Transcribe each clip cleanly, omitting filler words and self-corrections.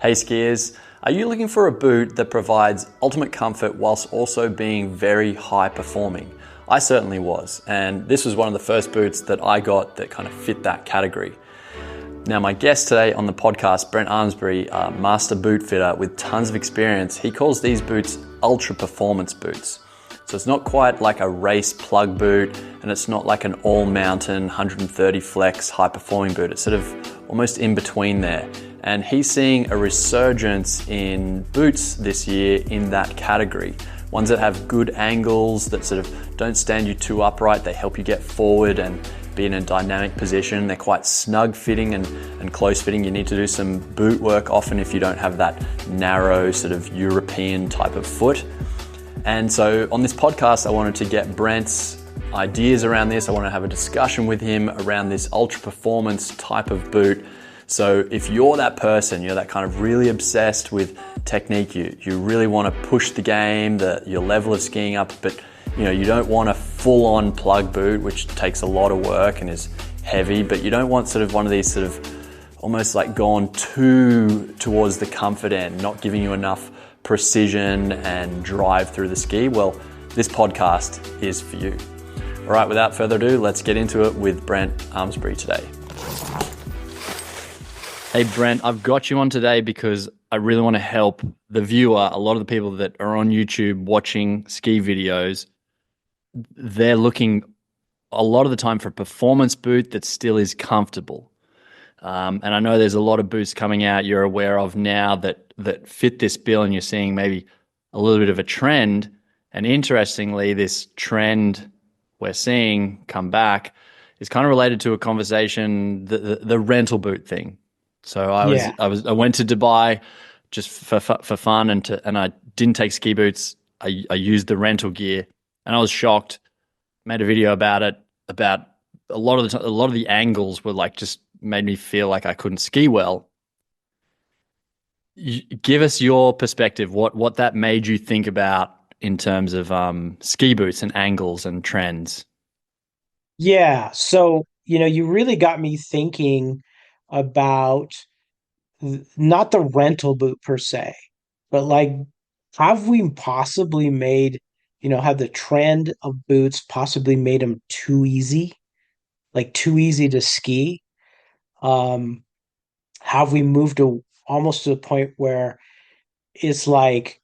Hey skiers, are you looking for a boot that provides ultimate comfort whilst also being very high performing? I certainly was, and this was one of the first boots that I got that kind of fit that category. Now my guest today on the podcast, Brent Amsbury, a master boot fitter with tons of experience, he calls these boots ultra performance boots. So it's not quite like a race plug boot, and it's not like an all mountain 130 flex high performing boot. It's sort of almost in between there. And he's seeing a resurgence in boots this year in that category. Ones that have good angles, that sort of don't stand you too upright, they help you get forward and be in a dynamic position. They're quite snug fitting and close fitting. You need to do some boot work often if you don't have that narrow sort of European type of foot. And so on this podcast, I wanted to get Brent's ideas around this. I want to have a discussion with him around this ultra performance type of boot. So if you're that person, you're that kind of really obsessed with technique, you really want to push the game, your level of skiing up, but you don't want a full-on plug boot, which takes a lot of work and is heavy, but you don't want sort of one of these sort of almost like gone too towards the comfort end, not giving you enough precision and drive through the ski. Well, this podcast is for you. All right, without further ado, let's get into it with Brent Amsbury today. Hey Brent, I've got you on today because I really want to help the viewer. A lot of the people that are on YouTube watching ski videos, they're looking a lot of the time for a performance boot that still is comfortable. And I know there's a lot of boots coming out you're aware of now that fit this bill, and you're seeing maybe a little bit of a trend. And interestingly, this trend we're seeing come back is kind of related to a conversation, the rental boot thing. So I went to Dubai just for fun, and I didn't take ski boots. I used the rental gear, and I was shocked. Made a video about it. About a lot of the angles were like just made me feel like I couldn't ski well. Give us your perspective. What that made you think about in terms of ski boots and angles and trends. Yeah. So, you really got me thinking about not the rental boot per se, but like, have we possibly made, have the trend of boots possibly made them too easy, like too easy to ski? Um, have we moved almost to the point where it's like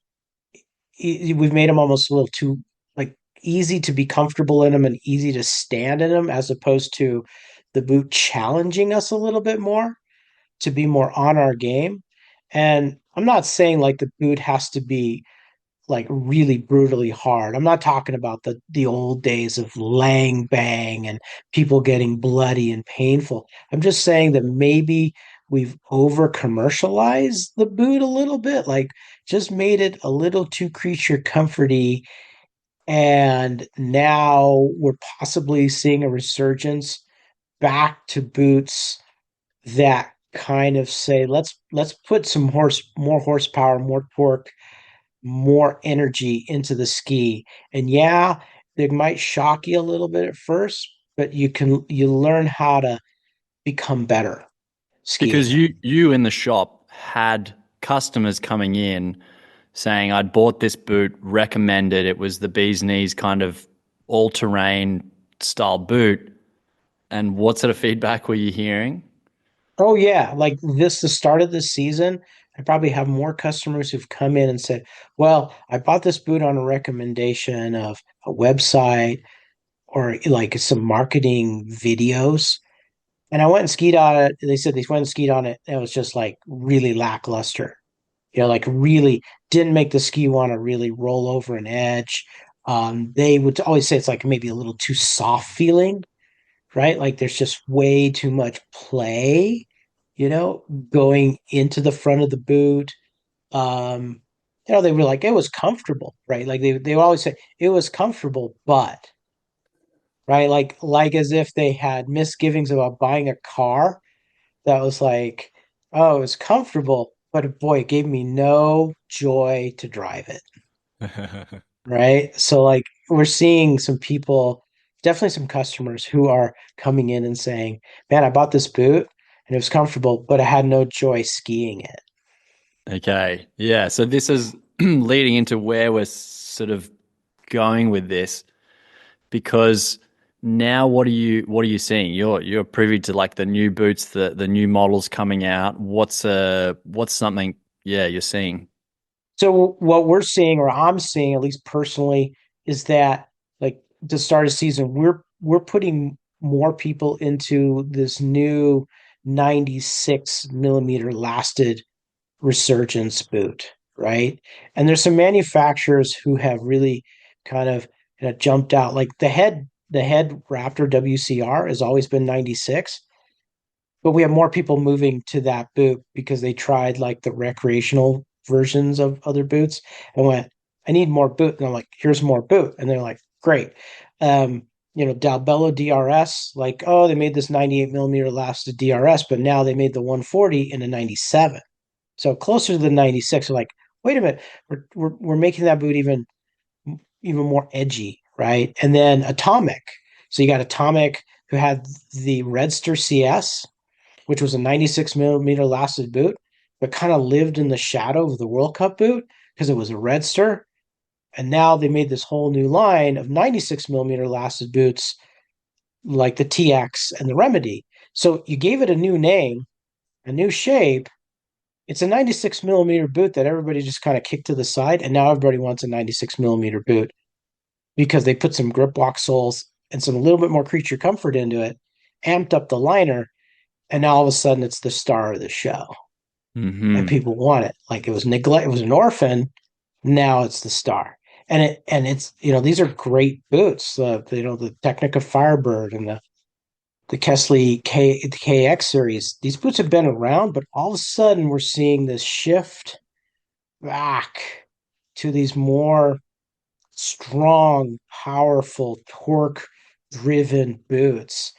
we've made them almost a little too like easy to be comfortable in them and easy to stand in them, as opposed to the boot challenging us a little bit more to be more on our game? And I'm not saying like the boot has to be like really brutally hard. I'm not talking about the old days of lang bang and people getting bloody and painful. I'm just saying that maybe we've over commercialized the boot a little bit, like just made it a little too creature comforty. And now we're possibly seeing a resurgence back to boots that kind of say, let's put some more horsepower, more torque, more energy into the ski. And yeah, they might shock you a little bit at first, but you learn how to become better Because skiing. you in the shop had customers coming in saying, I'd bought this boot, recommended it was the bee's knees kind of all-terrain style boot. And what sort of feedback were you hearing? Oh yeah, like the start of this season, I probably have more customers who've come in and said, "Well, I bought this boot on a recommendation of a website or like some marketing videos, and I went and skied on it." They said they went and skied on it, and it was just like really lackluster. Like really didn't make the ski want to really roll over an edge. They would always say it's like maybe a little too soft feeling, right? Like there's just way too much play, going into the front of the boot. Um, they were like, it was comfortable, right? Like they would always say it was comfortable, but right, like as if they had misgivings about buying a car that was like, oh, it was comfortable, but boy, it gave me no joy to drive it. Right. So like we're seeing some people, definitely some customers who are coming in and saying, man, I bought this boot and it was comfortable, but I had no joy skiing it. Okay. Yeah. So this is leading into where we're sort of going with this because now what are you seeing? You're privy to like the new boots, the new models coming out. What's something you're seeing? So what we're seeing, or I'm seeing at least personally, is that like the start of season, we're putting more people into this new 96 millimeter lasted Resurgence boot, right? And there's some manufacturers who have really kind of jumped out. Like the head Raptor WCR has always been 96, but we have more people moving to that boot because they tried like the recreational versions of other boots and went, I need more boot. And I'm like, here's more boot. And they're like, great. Dalbello DRS, like, oh, they made this 98 millimeter lasted DRS, but now they made the 140 in a 97. So closer to the 96. We're like, wait a minute, we're making that boot even more edgy, right? And then Atomic. So you got Atomic, who had the Redster CS, which was a 96 millimeter lasted boot, but kind of lived in the shadow of the World Cup boot because it was a Redster. And now they made this whole new line of 96 millimeter lasted boots like the TX and the Remedy. So you gave it a new name, a new shape. It's a 96 millimeter boot that everybody just kind of kicked to the side. And now everybody wants a 96 millimeter boot because they put some GripWalk soles and some a little bit more creature comfort into it, amped up the liner, and now all of a sudden it's the star of the show. And Hmm. people want it. Like it was neglect, it was an orphan. Now it's the star. And it's these are great boots. The Technica Firebird and the Kesley KX series. These boots have been around, but all of a sudden we're seeing this shift back to these more strong, powerful, torque driven boots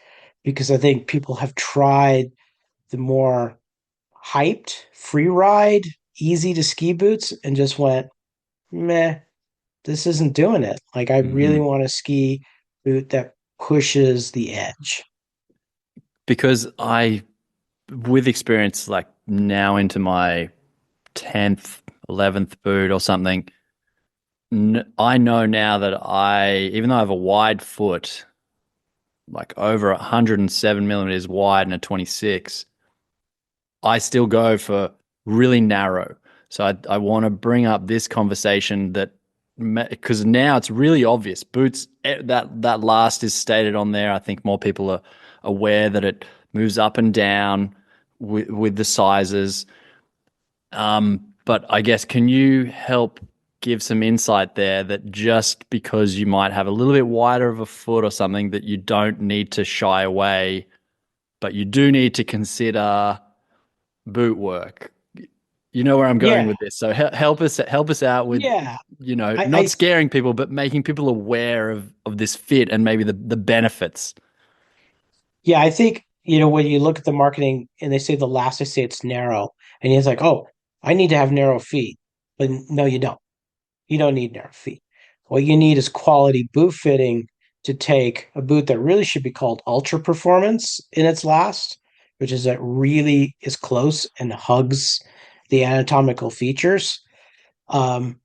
because I think people have tried the more hyped free ride, easy to ski boots and just went, meh, this isn't doing it. Like I really Hmm. want a ski boot that pushes the edge. Because with experience, like now into my 10th, 11th boot or something, I know now that even though I have a wide foot, like over 107 millimeters wide and a 26, I still go for really narrow. So I want to bring up this conversation that because now it's really obvious. Boots that last is stated on there. I think more people are aware that it moves up and down with the sizes. But I guess can you help give some insight there that just because you might have a little bit wider of a foot or something that you don't need to shy away, but you do need to consider boot work. You know where I'm going Yeah. with this. So help us out with Yeah. not I scaring people, but making people aware of this fit and maybe the benefits. Yeah, I think, when you look at the marketing and they say the last, they say it's narrow. And he's like, oh, I need to have narrow feet. But no, you don't. You don't need narrow feet. What you need is quality boot fitting to take a boot that really should be called ultra performance in its last, which is that really is close and hugs the anatomical features. Um,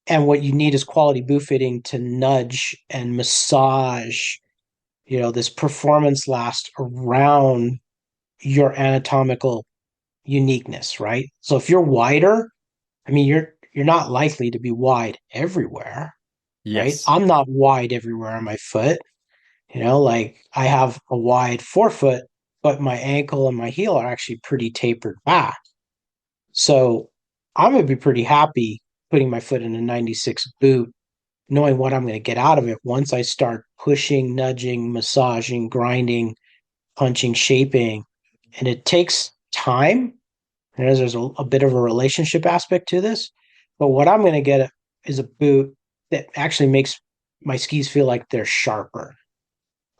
and what you need is quality boot fitting to nudge and massage, this performance last around your anatomical uniqueness, right? So if you're wider, I mean you're not likely to be wide everywhere, right? Yes. I'm not wide everywhere on my foot. Like I have a wide forefoot, but my ankle and my heel are actually pretty tapered back. So I'm gonna be pretty happy putting my foot in a 96 boot, knowing what I'm gonna get out of it once I start pushing, nudging, massaging, grinding, punching, shaping. And it takes time. There's a bit of a relationship aspect to this. But what I'm going to get is a boot that actually makes my skis feel like they're sharper.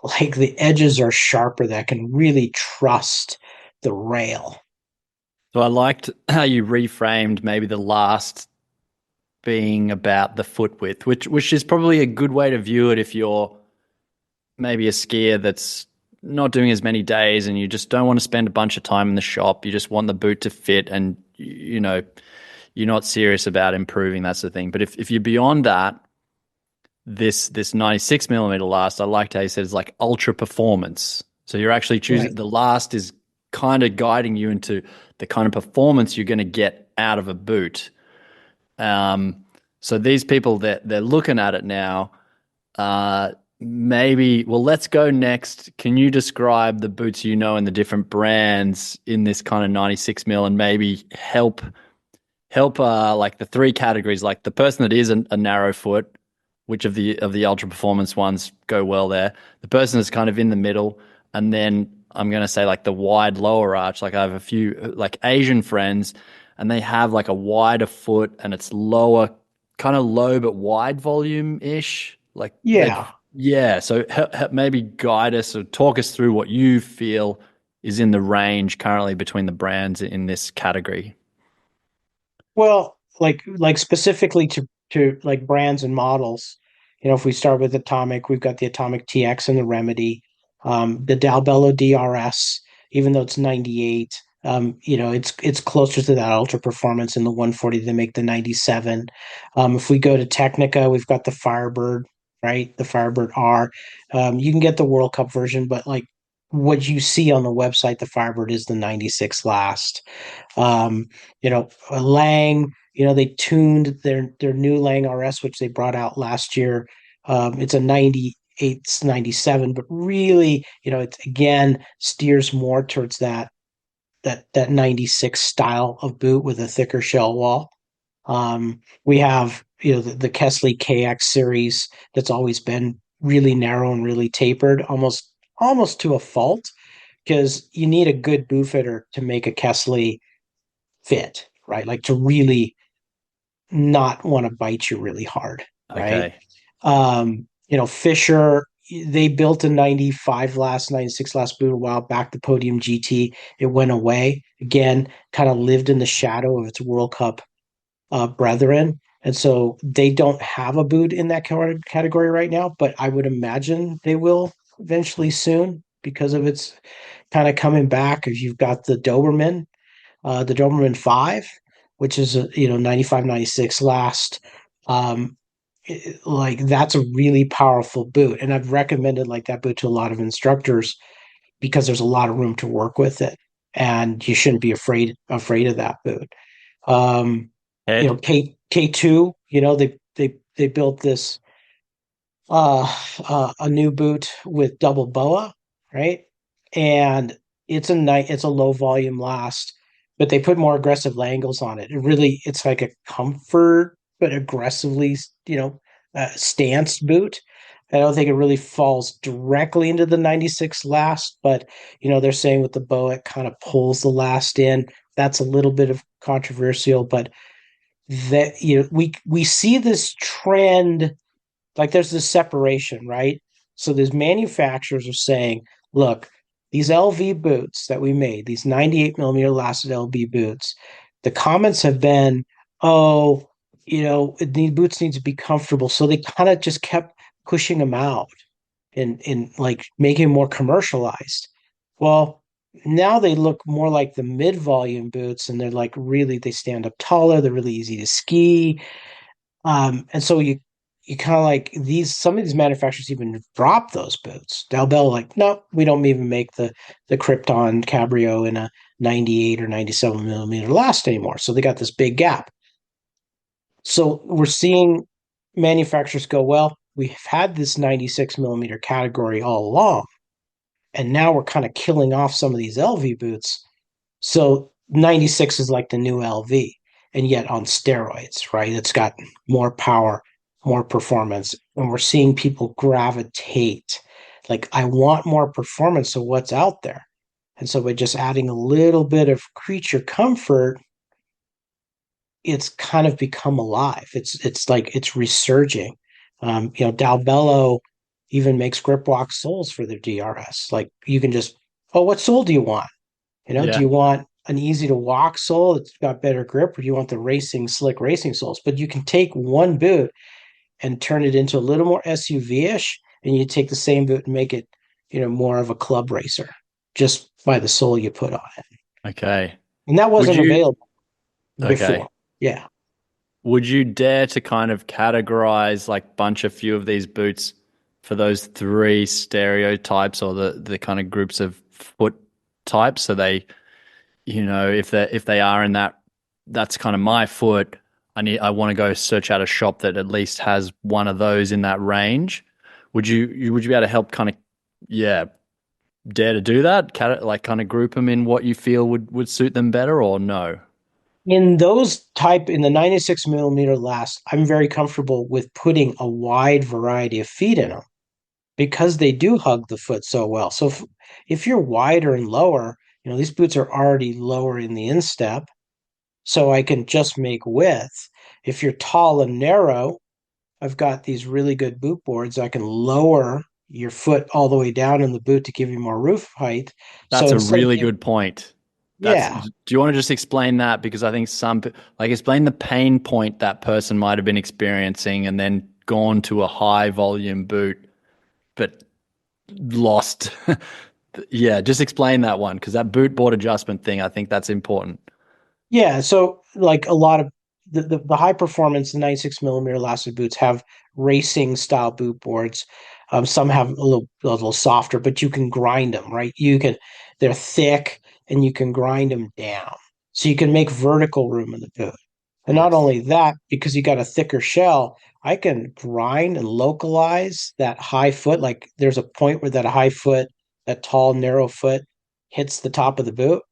Like the edges are sharper that I can really trust the rail. So I liked how you reframed maybe the last being about the foot width, which is probably a good way to view it if you're maybe a skier that's not doing as many days and you just don't want to spend a bunch of time in the shop. You just want the boot to fit, and you're not serious about improving, that sort of thing. But if you're beyond that, this 96 millimeter last, I liked how you said it's like ultra performance. So you're actually choosing Right. the last is kind of guiding you into the kind of performance you're going to get out of a boot. So these people that they're looking at it now, maybe, well, let's go next. Can you describe the boots and the different brands in this kind of 96 mil, and maybe help like the three categories, like the person that is a narrow foot, which of the ultra performance ones go well there, the person that's kind of in the middle, and then I'm going to say like the wide lower arch. Like I have a few like Asian friends, and they have like a wider foot and it's lower, kind of low but wide volume ish. Like they, Yeah. yeah. So maybe guide us or talk us through what you feel is in the range currently between the brands in this category. Well, like specifically to like brands and models, if we start with Atomic, we've got the Atomic TX and the Remedy, the Dalbello DRS, even though it's 98, it's closer to that ultra performance in the 140 they make the 97. If we go to Technica, we've got the Firebird, right? The Firebird R. You can get the World Cup version, but like what you see on the website, the Firebird is the 96 last. Lang, they tuned their new Lang RS, which they brought out last year. It's a 98, 97, but really, it again steers more towards that 96 style of boot with a thicker shell wall. We have, the Kesley KX series that's always been really narrow and really tapered, almost to a fault, because you need a good boot fitter to make a Kesley fit, right? Like to really not want to bite you really hard, right? Okay. Fisher, they built a 95 last, 96 last boot a while back, the Podium GT. It went away. Again, kind of lived in the shadow of its World Cup brethren. And so they don't have a boot in that category right now, but I would imagine they will eventually soon because of its kind of coming back. If you've got the Doberman 5, which is 95, 96 last. Like that's a really powerful boot, and I've recommended like that boot to a lot of instructors because there's a lot of room to work with it, and you shouldn't be afraid of that boot. Head. K2, they built this a new boot with double boa, right? And it's a low volume last, but they put more aggressive angles on it. It's like a comfort but aggressively, stanced boot. I don't think it really falls directly into the 96 last, but they're saying with the boa it kind of pulls the last in. That's a little bit of controversial, but that we see this trend, like there's this separation, right? So these manufacturers are saying, look, these LV boots that we made, these 98 millimeter lasted LV boots, the comments have been, oh, the boots need to be comfortable. So they kind of just kept pushing them out and like making them more commercialized. Well, now they look more like the mid volume boots, and they're like really, they stand up taller, they're really easy to ski. And so you kind of like some of these manufacturers even drop those boots. Dalbell like, no, we don't even make the Krypton Cabrio in a 98 or 97 millimeter last anymore. So they got this big gap. So we're seeing manufacturers go, well, we've had this 96 millimeter category all along, and now we're kind of killing off some of these LV boots. So 96 is like the new LV, and yet on steroids, right? It's got more power, more performance, and we're seeing people gravitate. Like, I want more performance, so what's out there? And so by just adding a little bit of creature comfort, it's kind of become alive. It's like it's resurging. Dalbello even makes GripWalk soles for their DRS. Like you can just, oh, what sole do you want? Do Yeah. you want an easy to walk sole that's got better grip, or do you want the slick racing soles? But you can take one boot and turn it into a little more SUV-ish, and you take the same boot and make it, more of a club racer just by the sole you put on it. Okay. And that Would wasn't you, available before. okay. Yeah. Would you dare to kind of categorize like bunch a few of these boots for those three stereotypes or the kind of groups of foot types? So they, if they are in that's kind of my foot. I want to go search out a shop that at least has one of those in that range. Would you be able to help kind of, yeah, dare to do that? Like kind of group them in what you feel would suit them better, or no? In the 96 millimeter last, I'm very comfortable with putting a wide variety of feet in them because they do hug the foot so well. So if you're wider and lower, these boots are already lower in the instep, so I can just make width. If you're tall and narrow, I've got these really good boot boards. I can lower your foot all the way down in the boot to give you more roof height. So That's a instead of really you, good point. yeah, Do you want to just explain that? Because I think like explain the pain point that person might have been experiencing and then gone to a high volume boot, but lost. Yeah, just explain that one because that boot board adjustment thing, I think that's important. yeah. So like a lot of the high performance 96 millimeter elastic boots have racing style boot boards. Some have a little softer, but you can grind them, right? They're thick and you can grind them down. So you can make vertical room in the boot. And not Yes. only that, because you got a thicker shell, I can grind and localize that high foot. Like there's a point where that high foot, that tall, narrow foot hits the top of the boot.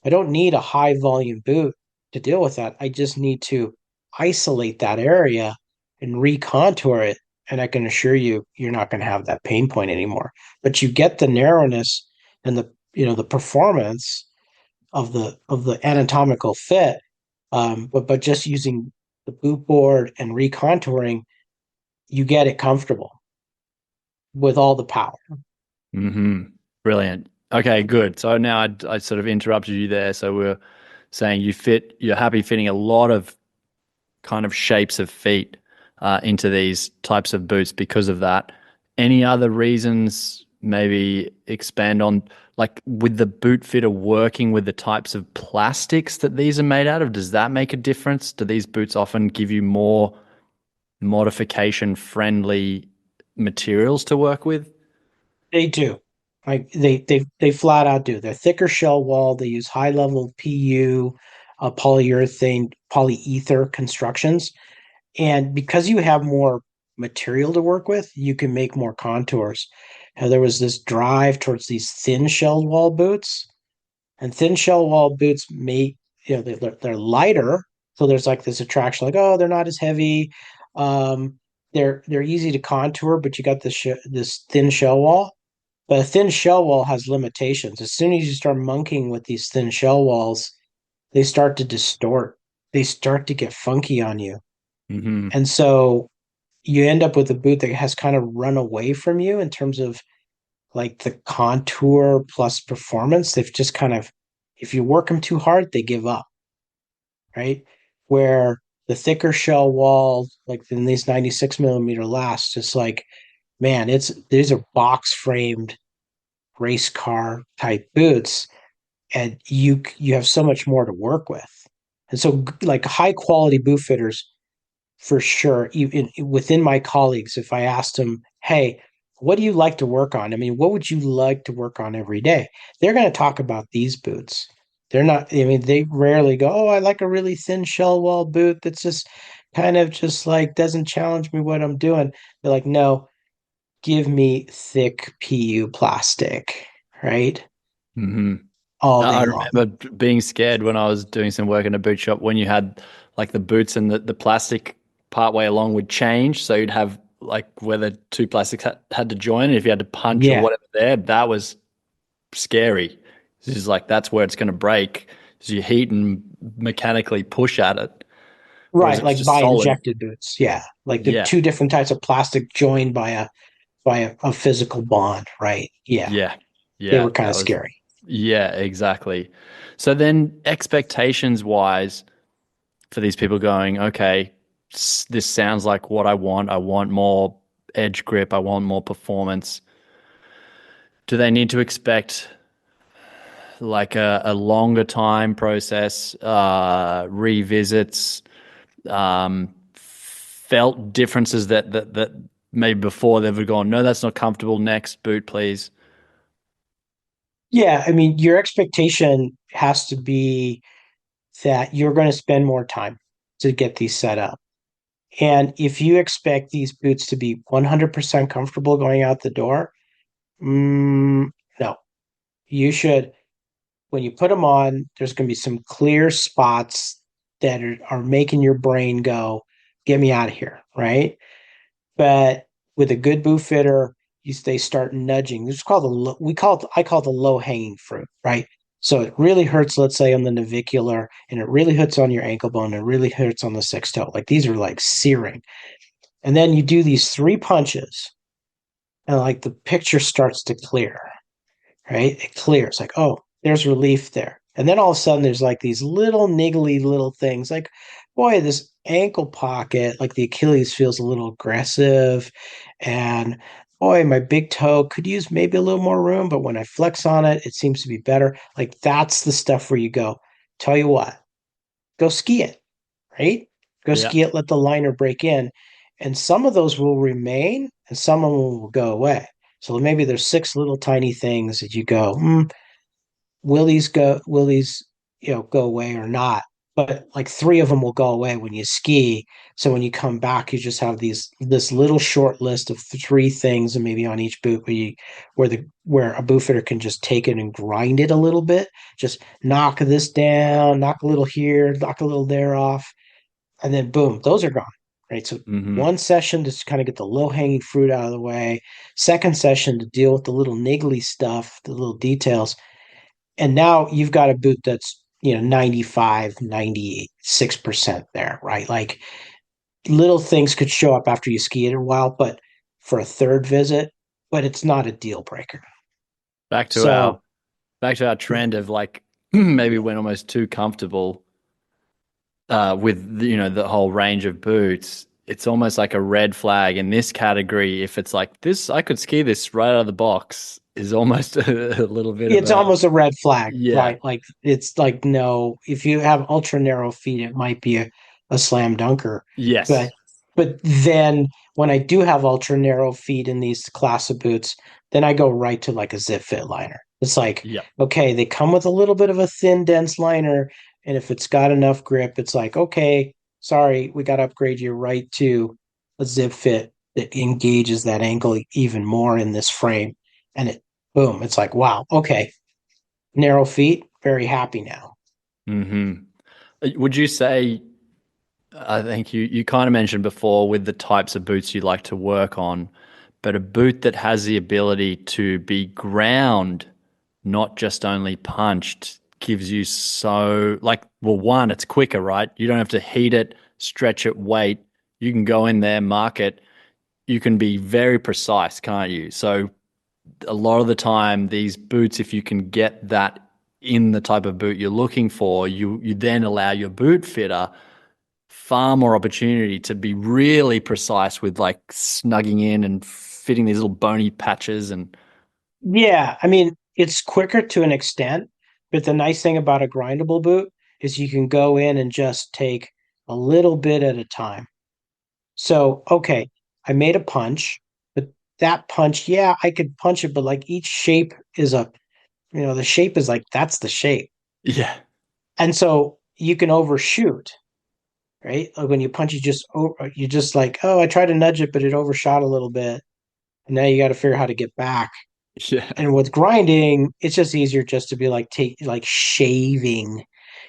I don't need a high volume boot to deal with that. I just need to isolate that area and recontour it. And I can assure you, you're not going to have that pain point anymore. But you get the narrowness and the performance of the anatomical fit. But just using the boot board and recontouring, you get it comfortable with all the power. Mm-hmm. Brilliant. Okay, good. So now I sort of interrupted you there. So we're saying you're happy fitting a lot of kind of shapes of feet into these types of boots because of that. Any other reasons? Maybe expand on like with the boot fitter working with the types of plastics that these are made out of. Does that make a difference? Do these boots often give you more modification friendly materials to work with? They do. They flat out do. They're thicker shell wall. They use high level PU, polyurethane, polyether constructions. And because you have more material to work with, you can make more contours. Now, there was this drive towards these thin shell wall boots, and thin shell wall boots make they're lighter, so there's like this attraction, like oh they're not as heavy, they're easy to contour, but you got this thin shell wall. But a thin shell wall has limitations. As soon as you start monkeying with these thin shell walls, they start to distort. They start to get funky on you. Hmm. And so you end up with a boot that has kind of run away from you in terms of like the contour plus performance. They've just kind of, if you work them too hard, they give up, right? Where the thicker shell wall, like in these 96 millimeter lasts, it's like, man, these are box framed race car type boots, and you have so much more to work with. And so like high quality boot fitters for sure, even within my colleagues, if I asked them, hey, what do you like to work on? I mean, what would you like to work on every day? They're going to talk about these boots. They're not, I mean, they rarely go, oh, I like a really thin shell wall boot that's just kind of just like doesn't challenge me what I'm doing. They're like, no, give me thick PU plastic, right? Hmm. All I day long. remember being scared when I was doing some work in a boot shop when you had like the boots and the plastic part way along would change. So you'd have like where the two plastics had to join. And if you had to punch or Yeah. whatever there, that was scary. This is like, that's where it's going to break. So you heat and mechanically push at it. Whereas Right, if it's like just by solid, injected boots. Yeah. Like the yeah, two different types of plastic joined by a physical bond, right? Yeah. yeah, They yeah, were kind that of was, scary. yeah, exactly. So then expectations wise, for these people going, okay, this sounds like what I want. I want more edge grip. I want more performance. Do they need to expect like a longer time process, revisits, felt differences that maybe before they've gone, no, that's not comfortable. Next boot, please. Yeah, I mean, your expectation has to be that you're going to spend more time to get these set up. And if you expect these boots to be 100% comfortable going out the door, no. You should, when you put them on, there's going to be some clear spots that are making your brain go, get me out of here, right? But with a good boot fitter, they start nudging. This is called I call it the low hanging fruit, right? So it really hurts, let's say, on the navicular, and it really hurts on your ankle bone, and it really hurts on the six toe. Like these are like searing. And then you do these three punches, and like the picture starts to clear, right? It clears, like, oh, there's relief there. And then all of a sudden there's like these little niggly little things, like, boy, this ankle pocket, like the Achilles feels a little aggressive. And boy, my big toe could use maybe a little more room, but when I flex on it, it seems to be better. Like that's the stuff where you go, tell you what, go ski it, right? Go Yeah. ski it, let the liner break in. And some of those will remain and some of them will go away. So maybe there's six little tiny things that you go, will these, go away or not? But like three of them will go away when you ski. So when you come back, you just have this little short list of three things, and maybe on each boot where a boot fitter can just take it and grind it a little bit, just knock this down, knock a little here, knock a little there off, and then boom, those are gone. Right. So Mm-hmm. one session to kind of get the low hanging fruit out of the way. Second session to deal with the little niggly stuff, the little details. And now you've got a boot that's, 95, 96% there, right? Like little things could show up after you ski it a while, but for a third visit, but it's not a deal breaker. Back to So our back to our trend of like maybe when almost too comfortable with the whole range of boots. It's almost like a red flag in this category. If it's like this, I could ski this right out of the box. Is almost a little bit of it's a almost a red flag, yeah. right? Like it's like no, if you have ultra narrow feet, it might be a slam dunker. Yes. But then when I do have ultra narrow feet in these class of boots, then I go right to like a zip fit liner. It's like, Yep. okay, they come with a little bit of a thin, dense liner. And if it's got enough grip, it's like, okay, sorry, we got to upgrade you right to a zip fit that engages that ankle even more in this frame. And boom, it's like, wow, okay, narrow feet, very happy now. Mm-hmm. Would you say? I think you kind of mentioned before with the types of boots you like to work on, but a boot that has the ability to be ground, not just only punched, gives you so like well, one, it's quicker, right? You don't have to heat it, stretch it, wait. You can go in there, mark it. You can be very precise, can't you? So a lot of the time, these boots, if you can get that in the type of boot you're looking for, you then allow your boot fitter far more opportunity to be really precise with like snugging in and fitting these little bony patches and Yeah, I mean, it's quicker to an extent, but the nice thing about a grindable boot is you can go in and just take a little bit at a time. So, okay, I made a punch, but that punch, yeah, I could punch it, but like each shape is the shape is like that's the shape. yeah. And so you can overshoot, right? Like when you punch, you just like, oh, I tried to nudge it, but it overshot a little bit. And now you got to figure out how to get back. Yeah. And with grinding, it's just easier just to be like shaving,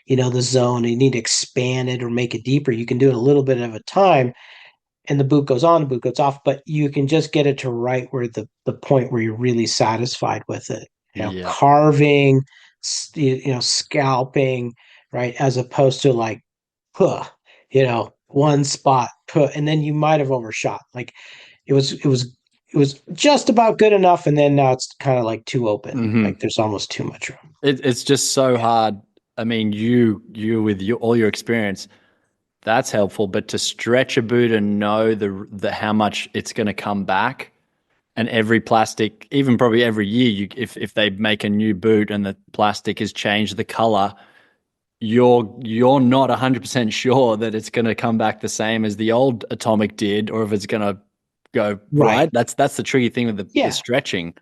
the zone. You need to expand it or make it deeper. You can do it a little bit at a time, and the boot goes on, the boot goes off, but you can just get it to right where the point where you're really satisfied with it. Yeah. Carving, scalping, right, as opposed to like, huh, one spot, and then you might have overshot. Like it was just about good enough, and then now it's kind of like too open. Hmm. Like there's almost too much room. It's just so Yeah. hard. I mean, you with all your experience, that's helpful, but to stretch a boot and know the how much it's going to come back, And every plastic, even probably every year, if they make a new boot and the plastic has changed the color, you're not 100% sure that it's going to come back the same as the old Atomic did, or if it's going to go Right. right. That's the tricky thing with the Yeah. stretching,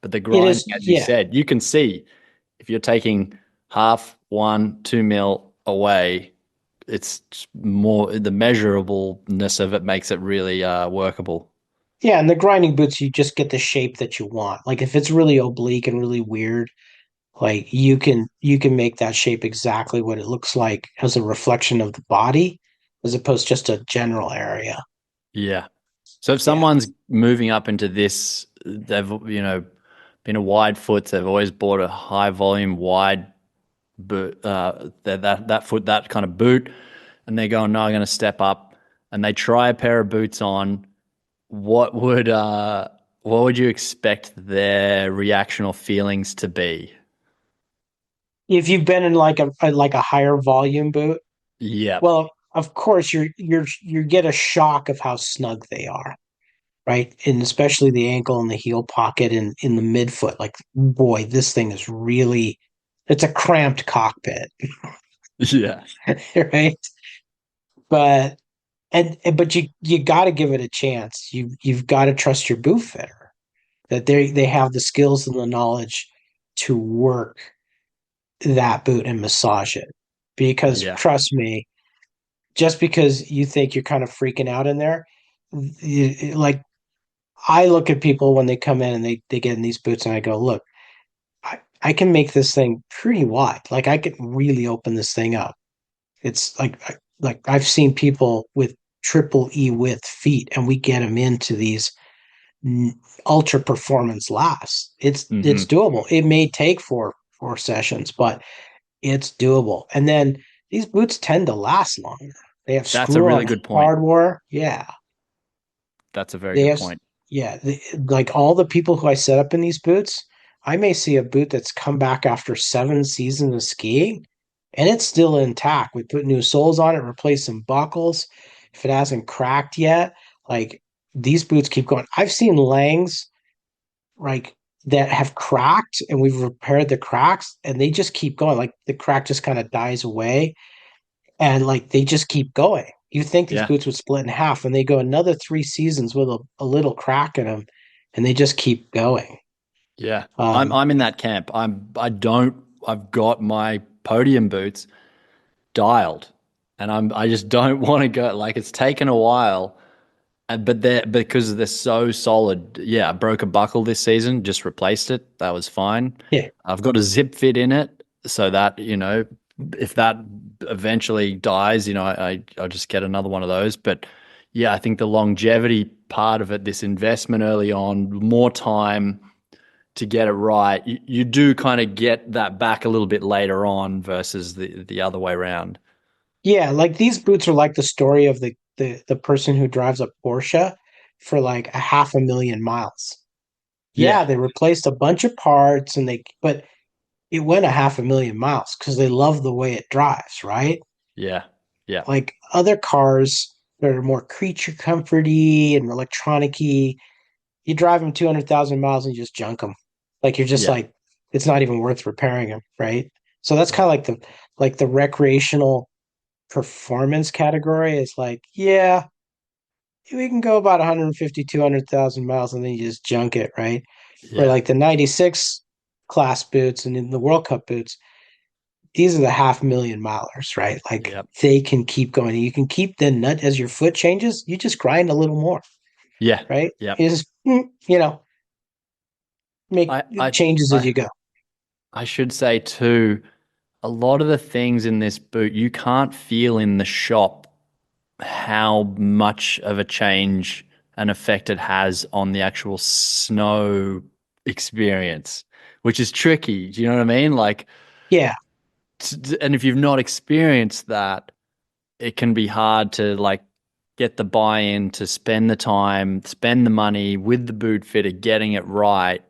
but the It grinding, is. as you Yeah. said, you can see if you're taking half, 1, 2 mil away, it's more the measurableness of it makes it really workable. Yeah. And the grinding boots, you just get the shape that you want. Like if it's really oblique and really weird, like you can make that shape exactly what it looks like as a reflection of the body, as opposed to just a general area. Yeah. So if Yeah. someone's moving up into this, they've been a wide foot. They've always bought a high volume wide boot, that foot, that kind of boot, and they're going, no, I'm going to step up, and they try a pair of boots on. What would what would you expect their reaction or feelings to be? If you've been in like a higher volume boot, Yep. well, of course you get a shock of how snug they are, right? And especially the ankle and the heel pocket and in the midfoot. Like, boy, this thing is really it's a cramped cockpit, Yeah. right? But but you got to give it a chance. You've got to trust your boot fitter that they have the skills and the knowledge to work that boot and massage it. Because Yeah. trust me, just because you think you're kind of freaking out in there, like I look at people when they come in and they get in these boots and I go, look, I can make this thing pretty wide. Like I can really open this thing up. It's like I've seen people with triple E width feet and we get them into these ultra performance lasts. It's Hmm. doable. It may take four sessions, but it's doable. And then these boots tend to last longer. They have That's a screw really on good point. hardware. Yeah. That's a very They good have, point. yeah, like all the people who I set up in these boots, I may see a boot that's come back after 7 seasons of skiing and it's still intact. We put new soles on it, replace some buckles. If it hasn't cracked yet, like these boots keep going. I've seen Langs like that have cracked and we've repaired the cracks and they just keep going. Like the crack just kind of dies away and like they just keep going. You think these Yeah. boots would split in half, and they go another 3 seasons with a little crack in them, and they just keep going. Yeah. Um, I'm in that camp. I've got my podium boots dialed, and I just don't want to go. Like it's taken a while, but they're because they're so solid. Yeah, I broke a buckle this season, just replaced it. That was fine. yeah, I've got a zip fit in it, so that if that eventually dies, I'll just get another one of those. But yeah, I think the longevity part of it, this investment early on, more time to get it right, you do kind of get that back a little bit later on versus the other way around. yeah. Like these boots are like the story of the person who drives a Porsche for like a 500,000 miles. Yeah, Yeah, they replaced a bunch of parts, but it went a 500,000 miles because they love the way it drives, right? yeah, yeah, Like other cars that are more creature comforty and electronicy, you drive them 200,000 miles and you just junk them. Like you're just yeah, like, it's not even worth repairing them, right? So that's kind yeah, of like the recreational performance category is like, yeah, we can go about 150, 200,000 miles and then you just junk it, right? Or yeah, like the 96 class boots and in the World Cup boots, these are the 500,000 milers, right? Like yeah, they can keep going. You can keep the nut as your foot changes, you just grind a little more, yeah, right? yeah. You just, make I, I, changes as I, you go. I should say too, a lot of the things in this boot you can't feel in the shop how much of a change and effect it has on the actual snow experience, which is tricky. Do you know what I mean? Like, Yeah. and if you've not experienced that, it can be hard to like get the buy-in to spend the time, spend the money with the boot fitter, getting it right.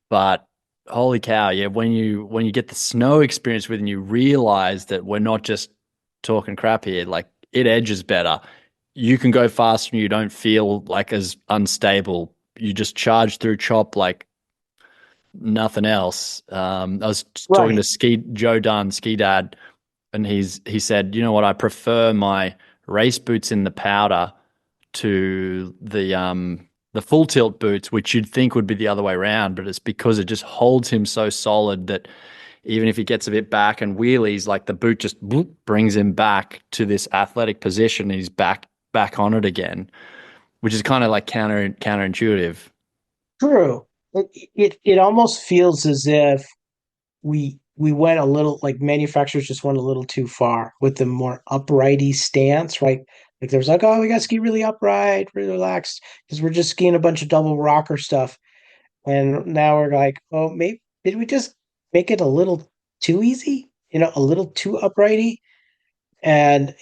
But holy cow, yeah, when you get the snow experience with and you realize that we're not just talking crap here, like it edges better. You can go faster and you don't feel like as unstable you just charge through chop like nothing else. I was talking to Right. Joe Dunn, Ski Dad, and he said, you know what, I prefer my race boots in the powder to the full tilt boots, which you'd think would be the other way around, but it's because it just holds him so solid that even if he gets a bit back and wheelies, like the boot just brings him back to this athletic position, and he's back on it again, which is kind of like counterintuitive. True. It almost feels as if we went a little like manufacturers just went a little too far with the more uprighty stance, right? Like there's like, oh, we got to ski really upright, really relaxed, because we're just skiing a bunch of double rocker stuff. And now we're like, oh, maybe did we just make it a little too easy? A little too uprighty? And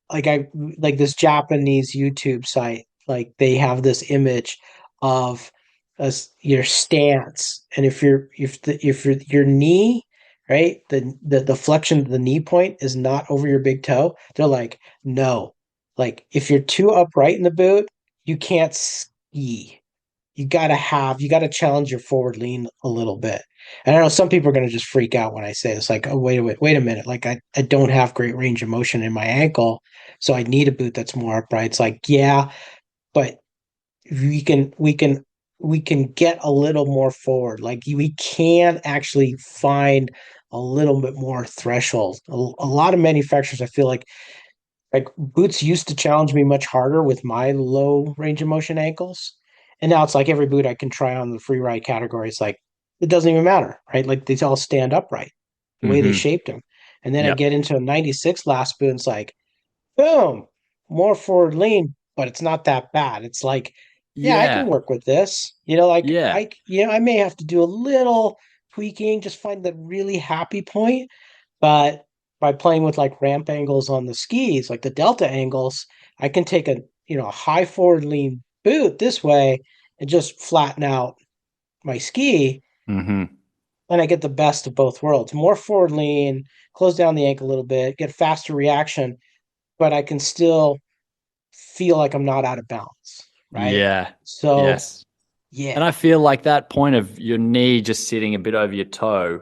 like this Japanese YouTube site, like they have this image of your stance, and if your knee, right, the flexion of the knee point is not over your big toe, they're like, no, like if you're too upright in the boot, you can't ski. You gotta challenge your forward lean a little bit. And I know some people are gonna just freak out when I say this, like, oh, wait a minute. Like I don't have great range of motion in my ankle, so I need a boot that's more upright. It's like, yeah, but we can get a little more forward. Like we can actually find a little bit more threshold. A lot of manufacturers, I feel like boots used to challenge me much harder with my low range of motion ankles. And now it's like every boot I can try on the free ride category, it's like it doesn't even matter, right? Like these all stand upright the way they Mm-hmm. shaped them. And then I Yep. get into a 96 last boot, and it's like, boom, more forward lean, but it's not that bad. It's like, yeah, I can Yeah. work with this. Like Yeah. I may have to do a little tweaking, just find the really happy point, but by playing with like ramp angles on the skis, like the delta angles, I can take a high forward lean boot this way and just flatten out my ski, Mm-hmm. and I get the best of both worlds. More forward lean, close down the ankle a little bit, get faster reaction, but I can still feel like I'm not out of balance, right? Yeah. So, Yes. And yeah. I feel like that point of your knee just sitting a bit over your toe,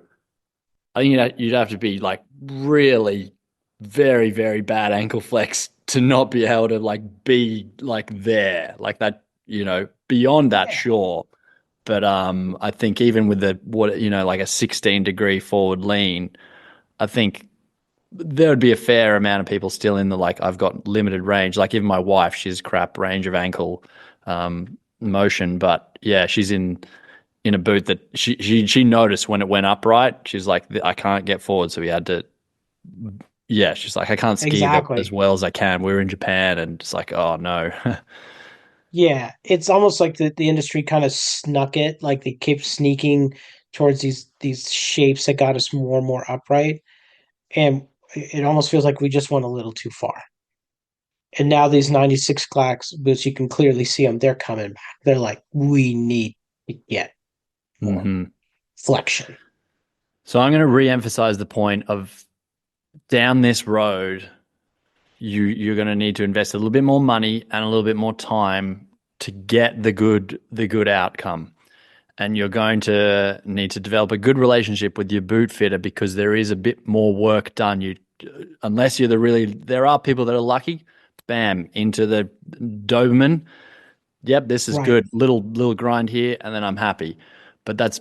I think you'd have to be like really very, very bad ankle flex to not be able to like be like there, like that, beyond that, Yeah. sure. But I think even with like a 16-degree forward lean, I think there would be a fair amount of people still in the like I've got limited range. Like even my wife, she's crap range of ankle motion, but yeah, she's in a boot that she noticed when it went upright. She's like, I can't get forward, so we had to. Yeah, she's like, I can't ski as Exactly. well as I can. We were in Japan, and it's like, oh no. Yeah, it's almost like the industry kind of snuck it, like they kept sneaking towards these shapes that got us more and more upright, and it almost feels like we just went a little too far. And now these 96 clacks boots, you can clearly see them. They're coming back. They're like, we need to get more Hmm. flexion. So I'm going to re-emphasize the point of down this road, you're going to need to invest a little bit more money and a little bit more time to get the good outcome. And you're going to need to develop a good relationship with your boot fitter because there is a bit more work done. Unless there are people that are lucky, bam, into the Doberman. Yep, this is Right. good. Little grind here, and then I'm happy. But that's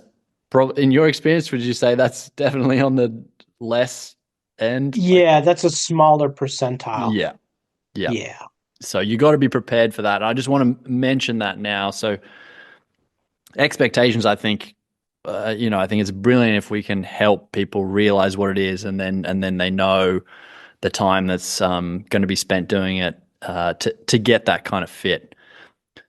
probably in your experience. Would you say that's definitely on the less end? Like, Yeah, that's a smaller percentile. yeah, yeah. Yeah. So you got to be prepared for that. I just want to mention that now. So expectations, I think, I think it's brilliant if we can help people realize what it is, and then they know the time that's going to be spent doing it to get that kind of fit.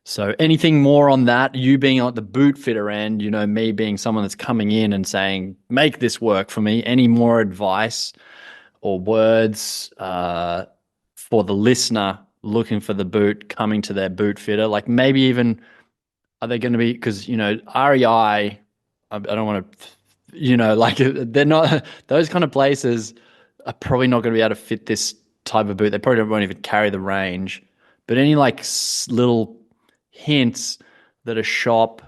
So anything more on that? You being at the boot fitter end, me being someone that's coming in and saying, make this work for me. Any more advice or words for the listener looking for the boot, coming to their boot fitter? Like maybe even are they going to be, because, REI, I don't want to, like they're not, those kind of places are probably not going to be able to fit this type of boot. They probably won't even carry the range. But any like little hints that a shop,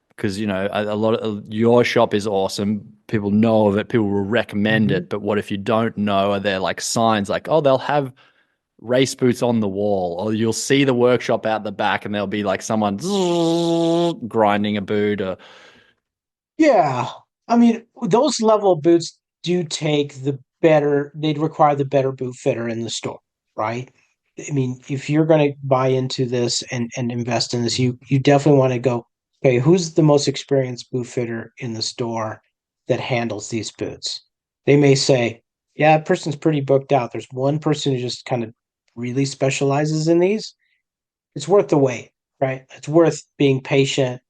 because a lot of your shop is awesome. People know of it. People will recommend Hmm. it. But what if you don't know? Are there like signs like, oh, they'll have race boots on the wall, or you'll see the workshop out the back, and there'll be like someone grinding a boot? Or Yeah. I mean, those level boots do take they'd require the better boot fitter in the store, right? I mean, if you're going to buy into this and invest in this, you definitely want to go, okay, who's the most experienced boot fitter in the store that handles these boots? They may say, yeah, that person's pretty booked out. There's one person who just kind of really specializes in these. It's worth the wait, right? It's worth being patient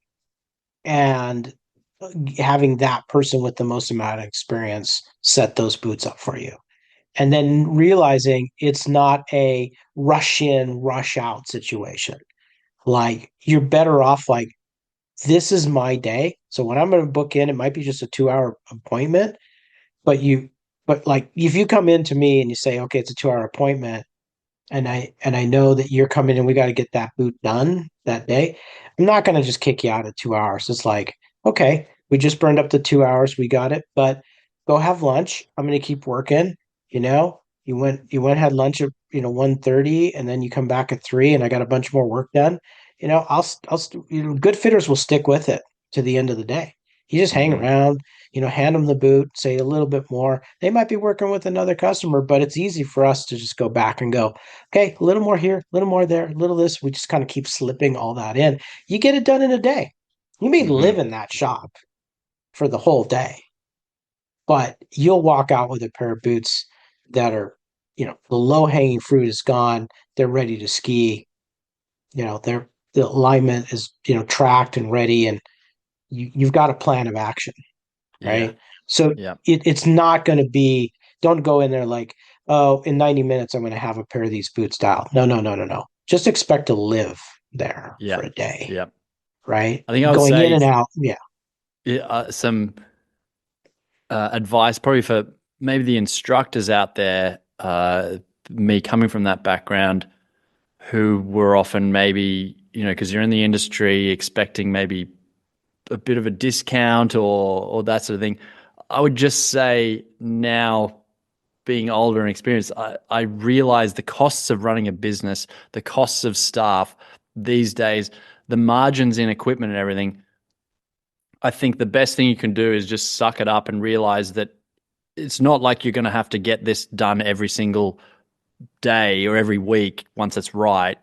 and having that person with the most amount of experience set those boots up for you. And then realizing it's not a rush in, rush out situation. Like you're better off like, this is my day. So when I'm going to book in, it might be just a 2 hour appointment, but but like if you come in to me and you say, okay, it's a 2 hour appointment, and I know that you're coming and we got to get that boot done that day, I'm not going to just kick you out at 2 hours. It's like, okay, we just burned up the 2 hours, we got it, but go have lunch. I'm going to keep working. You went had lunch at 1:30, and then you come back at 3, and I got a bunch more work done. Good fitters will stick with it to the end of the day. You just hang Mhm. around, hand them the boot, say a little bit more. They might be working with another customer, but it's easy for us to just go back and go, okay, a little more here, a little more there, a little this. We just kind of keep slipping all that in. You get it done in a day. You may Mhm. live in that shop for the whole day, but you'll walk out with a pair of boots that are, the low hanging fruit is gone. They're ready to ski. The alignment is, tracked and ready, and you've got a plan of action, Yeah. right? So Yeah. it's not going to be, don't go in there like, oh, in 90 minutes, I'm going to have a pair of these boots dialed. No, no, no, no, no. Just expect to live there Yeah. for a day, Yeah. right? I think I would Going in say and out. Yeah. some advice probably for maybe the instructors out there, me coming from that background, who were often maybe, because you're in the industry expecting maybe a bit of a discount or that sort of thing. I would just say now, being older and experienced, I realize the costs of running a business, the costs of staff these days, the margins in equipment and everything. I think the best thing you can do is just suck it up and realize that it's not like you're going to have to get this done every single day or every week once it's right.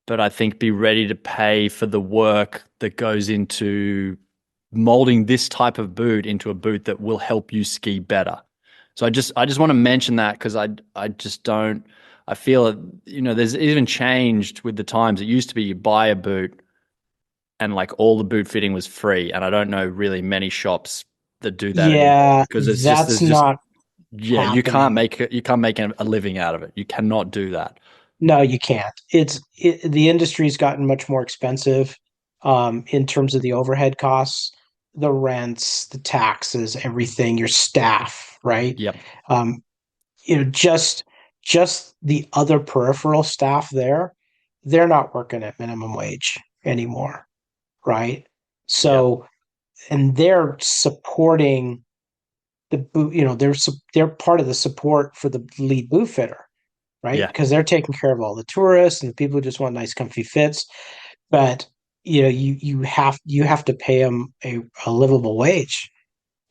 But I think be ready to pay for the work that goes into molding this type of boot into a boot that will help you ski better. So I just want to mention that because I just don't. I feel it, there's even changed with the times. It used to be you buy a boot and like all the boot fitting was free, and I don't know really many shops that do that anymore Yeah. because it's just That's there's just not yeah, happening. you can't make a living out of it. You cannot do that. No, you can't. The industry's gotten much more expensive in terms of the overhead costs, the rents, the taxes, everything, your staff, right? Yep. Um, just the other peripheral staff there, they're not working at minimum wage anymore, right? Yep. So, and they're supporting the boot, they're part of the support for the lead boot fitter, right? Yeah. Because they're taking care of all the tourists and the people who just want nice, comfy fits. But you have to pay them a livable wage,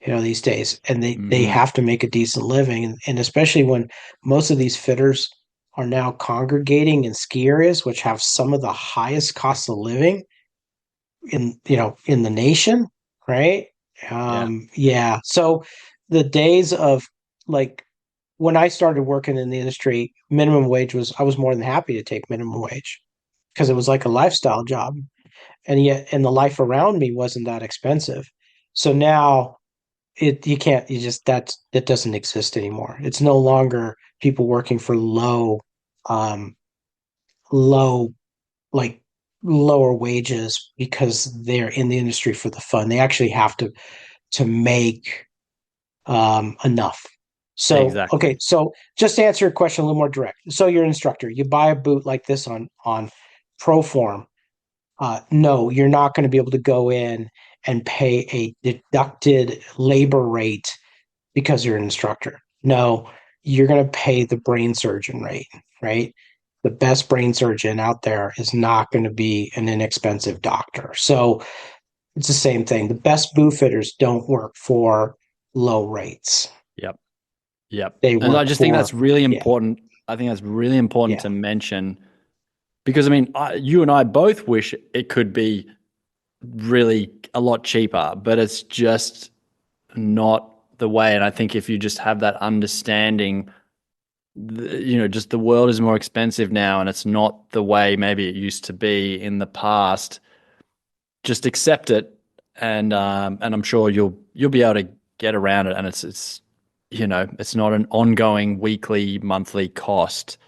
these days, and they Hmm. have to make a decent living, and especially when most of these fitters are now congregating in ski areas, which have some of the highest costs of living in the nation, right? Yeah. Yeah. So the days of like when I started working in the industry, minimum wage I was more than happy to take minimum wage because it was like a lifestyle job. And the life around me wasn't that expensive. So now you can't, you just, that doesn't exist anymore. It's no longer people working for um, low, like lower wages because they're in the industry for the fun. They actually have to make enough. So, Exactly. okay, so just to answer your question a little more direct. So you're an instructor, you buy a boot like this on Proform. no, you're not going to be able to go in and pay a deducted labor rate because you're an instructor. No, you're going to pay the brain surgeon rate, right? The best brain surgeon out there is not going to be an inexpensive doctor. So it's the same thing. The best boot fitters don't work for low rates. Yep. Yep. They And I work just think for, that's really yeah, important. I think that's really important yeah, to mention because, I mean, you and I both wish it could be really a lot cheaper, but it's just not the way. And I think if you just have that understanding, just the world is more expensive now and it's not the way maybe it used to be in the past. Just accept it, and I'm sure you'll be able to get around it. And it's not an ongoing weekly, monthly cost.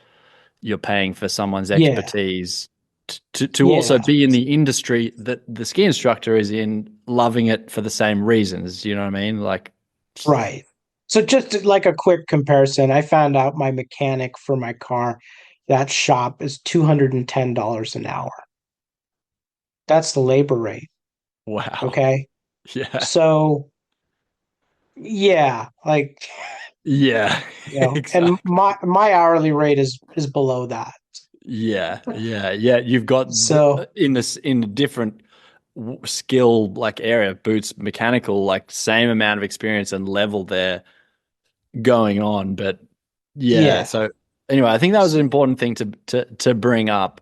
You're paying for someone's yeah, expertise to also yeah, be in the industry that the ski instructor is in, loving it for the same reasons. You know what I mean? Like, right. So just like a quick comparison, I found out my mechanic for my car, that shop is $210 an hour. That's the labor rate. wow. Okay. Yeah. So yeah, like, Yeah. and Exactly. my hourly rate is below that. Yeah, yeah, yeah. You've got So in a different skill like area, boots, mechanical, like same amount of experience and level there going on. But yeah, yeah, so anyway, I think that was an important thing to bring up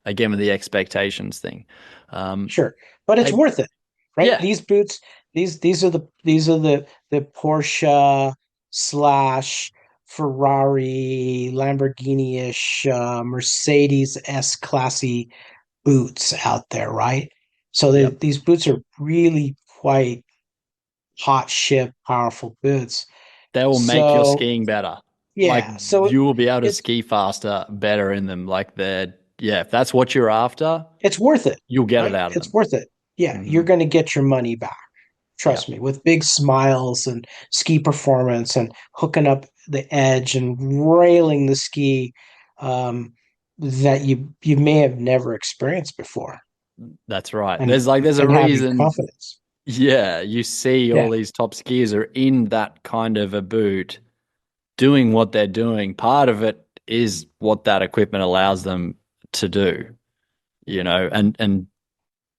again with the expectations thing. Um, sure. But it's hey, worth it, right? yeah, These boots, these are the Porsche slash Ferrari, Lamborghini-ish, Mercedes S classy boots out there, right? So yep. these boots are really quite hot ship, powerful boots. They will make your So skiing better. Like yeah, so you will be able to it's ski faster, better in them. Like yeah, if that's what you're after, it's worth it, you'll get it right? out of It's them. worth it. Yeah, Hmm. you're going to get your money back. Trust Yep. me, with big smiles and ski performance and hooking up the edge and railing the ski, um, that you may have never experienced before, That's right. and There's a have you reason. confidence. Yeah, you see Yeah, all these top skiers are in that kind of a boot doing what they're doing. Part of it is what that equipment allows them to do, and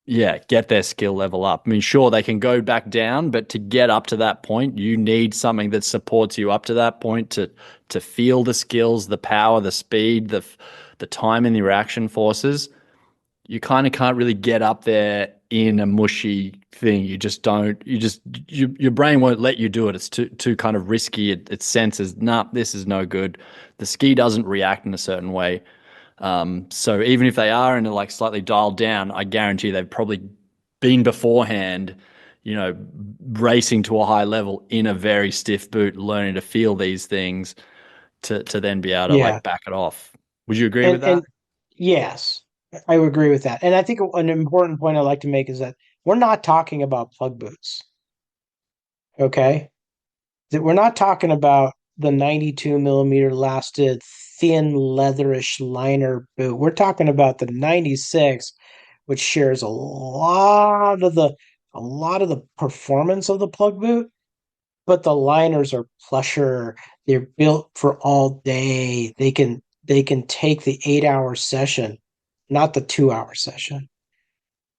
yeah, get their skill level up. I mean, sure, they can go back down, but to get up to that point, you need something that supports you up to that point to feel the skills, the power, the speed, the time and the reaction forces. You kind of can't really get up there in a mushy thing. You just don't. Your brain won't let you do it. It's too kind of risky. It senses, nah, this is no good. The ski doesn't react in a certain way. So even if they are in a like slightly dialed down, I guarantee they've probably been beforehand, racing to a high level in a very stiff boot, learning to feel these things to then be able to yeah, like back it off. Would you agree with that? and yes, I would agree with that. And I think an important point I like to make is that we're not talking about plug boots, okay? That we're not talking about the 92 millimeter lasted thin leatherish liner boot. We're talking about the 96, which shares a lot of the performance of the plug boot, but the liners are plusher. They're built for all day. They can take the 8 hour session, not the 2 hour session.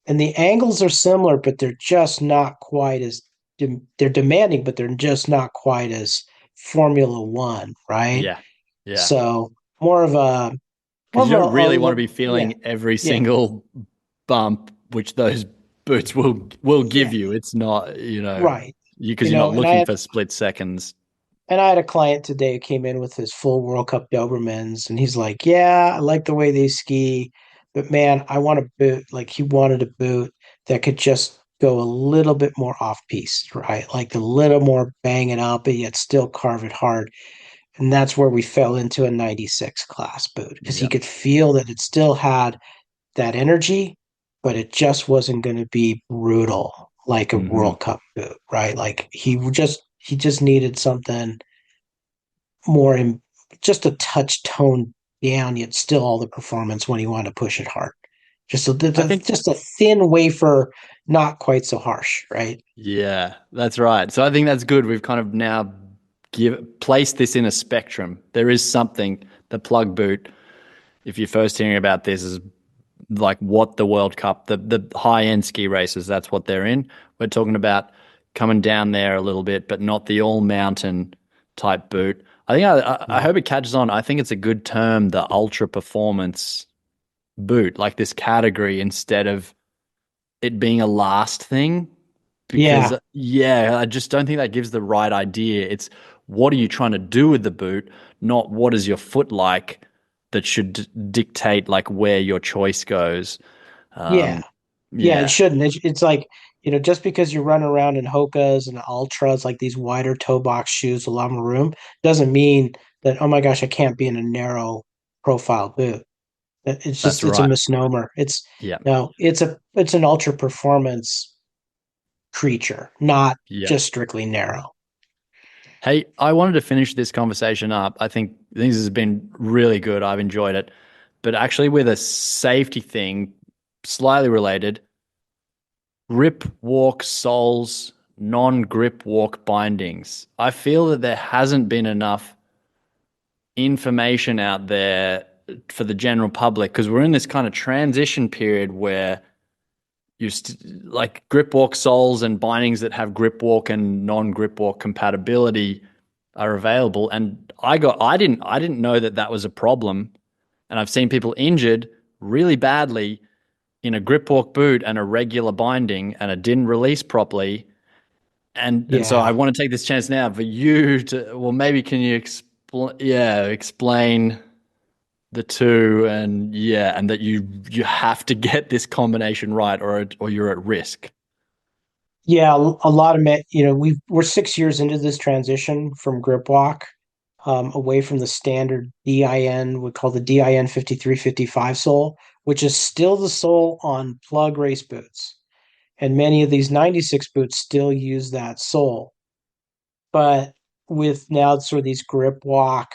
And the angles are similar, but they're just not quite as they're demanding, but they're just not quite as Formula One, right? Yeah. Yeah. So more of a more Because of you don't a really want to look, be yeah, feeling every yeah, single bump which those boots will yeah, give you. It's not, right. because you're not And I looking had for split seconds. a client today who came in with his full World Cup Dobermans, and he's like, "Yeah, I like the way they ski, but man, I want a boot." Like he wanted a boot that could just go a little bit more off piste, right? Like a little more bang it up, but yet still carve it hard. And that's where we fell into a 96 class boot because he Yep. could feel that it still had that energy, but it just wasn't going to be brutal like a Hmm. World Cup boot, right? Like he just needed something more in just a touch tone down, yet still all the performance when he wanted to push it hard. I think, just a thin wafer, not quite so harsh, right? yeah, that's right. So I think that's good. We've kind of now placed this in a spectrum. There is something, the plug boot, if you're first hearing about this, is like what the World Cup, the high end ski races, that's what they're in. We're talking about coming down there a little bit, but not the all mountain type boot. I Yeah. hope it catches on. I think it's a good term, the ultra performance boot, like this category instead of it being a last thing. Because Yeah. yeah, I just don't think that gives the right idea. It's what are you trying to do with the boot, not what is your foot like that should dictate like where your choice goes. Yeah. Um, Yeah, it yeah, shouldn't. It's like, just because you run around in Hokas and Ultras, like these wider toe box shoes, a lot more room, doesn't mean that, oh my gosh, I can't be in a narrow profile boot. that's It's a right. misnomer. Yeah, No, it's an ultra performance creature, not yeah. just strictly narrow. Hey, I wanted to finish this conversation up. I think this has been really good. I've enjoyed it. But actually, with a safety thing, slightly related, grip walk soles, non grip walk bindings. I feel that there hasn't been enough information out there for the general public because we're in this kind of transition period where like grip walk soles and bindings that have grip walk and non grip walk compatibility are available. And I didn't know that that was a problem. And I've seen people injured really badly in a grip walk boot and a regular binding, and it didn't release properly. And so I Yeah. want to take this chance now for you to, well, maybe can you explain the two, and yeah, and that you have to get this combination right, or you're at risk. Yeah, a lot of men, we're 6 years into this transition from GripWalk, away from the standard DIN, we call the DIN 5355 sole, which is still the sole on plug race boots. And many of these 96 boots still use that sole. But with now sort of these GripWalk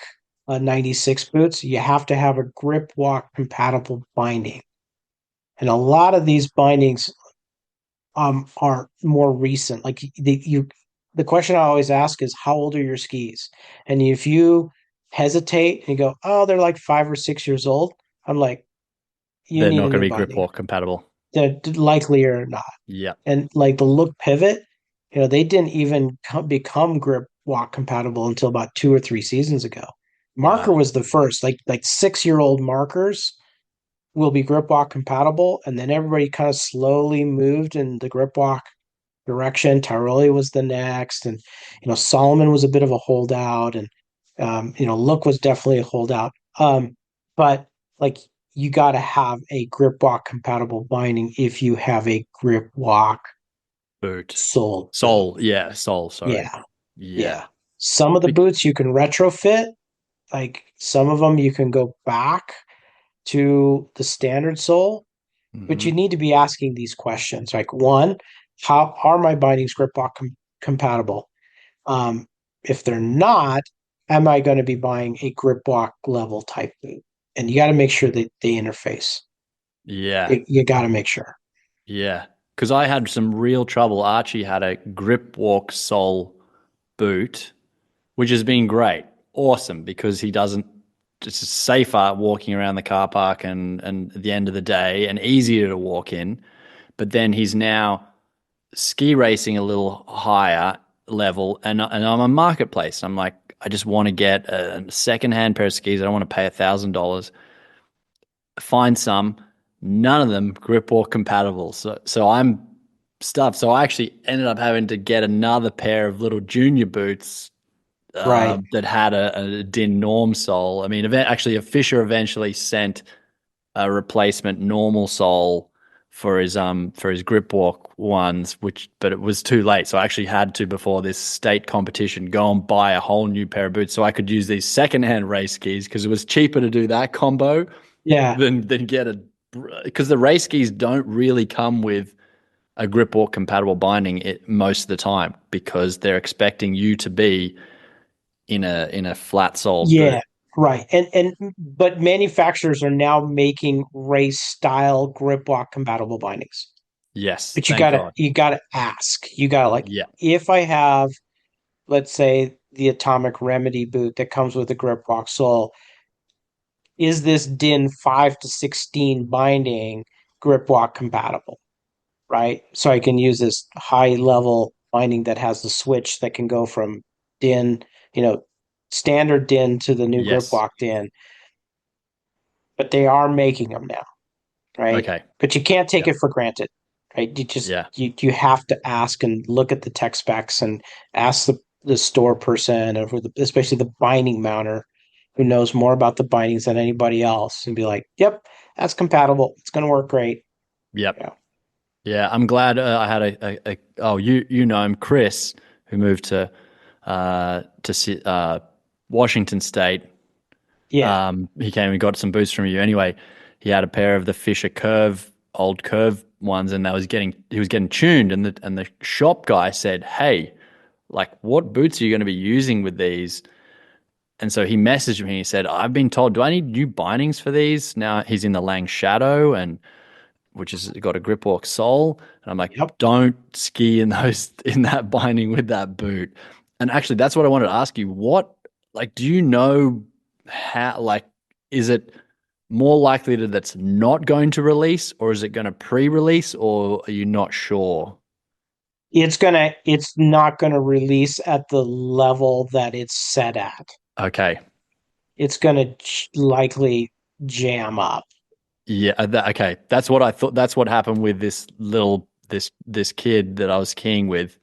96 boots, you have to have a GripWalk compatible binding. And a lot of these bindings are more recent. Like the question I always ask is, how old are your skis? And if you hesitate and you go, oh, they're like 5 or 6 years old, I'm like, you They're need not a going to new be grip binding. walk compatible. They're likely or not. Yeah, And like the look pivot, they didn't even become grip walk compatible until about 2 or 3 seasons ago. Marker wow. was the first, like 6 year old markers will be grip walk compatible, and then everybody kind of slowly moved in the grip walk direction. Tyroli was the next, and Solomon was a bit of a holdout, and Look was definitely a holdout. But like you got to have a grip walk compatible binding if you have a grip walk Boot. sole boot. Sole, yeah, sole, sorry. Yeah, Yeah. yeah. Some of the Bec- boots you can retrofit. Like some of them you can go back to the standard sole, but you mhm. need to be asking these questions. Like one, how are my bindings grip walk compatible? Um, if they're not, am I going to be buying a grip walk level type boot? And you got to make sure that they interface. Yeah, You got to make sure. yeah. Because I had some real trouble. Archie had a grip walk sole boot, which has been great, awesome, because he doesn't. It's safer walking around the car park and at the end of the day, and easier to walk in. But then he's now ski racing a little higher level, and I'm a marketplace. I'm like, I just want to get a secondhand pair of skis. I don't want to pay $1,000. Find some, none of them grip walk compatible. So I'm stuffed. So I actually ended up having to get another pair of little junior boots Right. that had a DIN norm sole. I mean, actually, a Fisher eventually sent a replacement normal sole for his grip walk ones, which but it was too late. So I actually had to, before this state competition, go and buy a whole new pair of boots so I could use these secondhand race skis because it was cheaper to do that combo Yeah. than get a, because the race skis don't really come with a grip walk compatible binding most of the time because they're expecting you to be in a flat sole Yeah. boot. Right. But manufacturers are now making race style grip walk compatible bindings. Yes, But thank God. you gotta ask. You gotta like, Yeah. if I have, let's say, the Atomic Remedy boot that comes with a GripWalk sole, is this DIN 5 to 16 binding GripWalk compatible? Right. So I can use this high level binding that has the switch that can go from DIN, you know, standard DIN to the new Yes. GripWalk DIN. But they are making them now, right? Okay. But you can't take Yeah. it for granted, right? Yeah. You have to ask and look at the tech specs and ask the store person, or especially the binding mounter who knows more about the bindings than anybody else, and be like, "Yep, that's compatible. It's going to work great." Yep. Yeah, Yeah. I'm glad I had oh, you know him, Chris, who moved to Washington State. yeah, He came and got some boots from you. Anyway, he had a pair of the Fisher old Curve ones, and he was getting tuned, and the shop guy said, "Hey, like, what boots are you going to be using with these?" And so he messaged me. He said, "I've been told, do I need new bindings for these?" Now he's in the Lang Shadow, and which has got a GripWalk sole, and I'm like, yep. "Don't ski in those in that binding with that boot." And actually, that's what I wanted to ask you. What, like, do you know how, like, is it more likely that that's not going to release, or is it going to pre-release, or are you not sure? It's not gonna release at the level that it's set at. Okay. It's gonna likely jam up. Yeah, okay. That's what I thought. That's what happened with this kid that I was skiing with.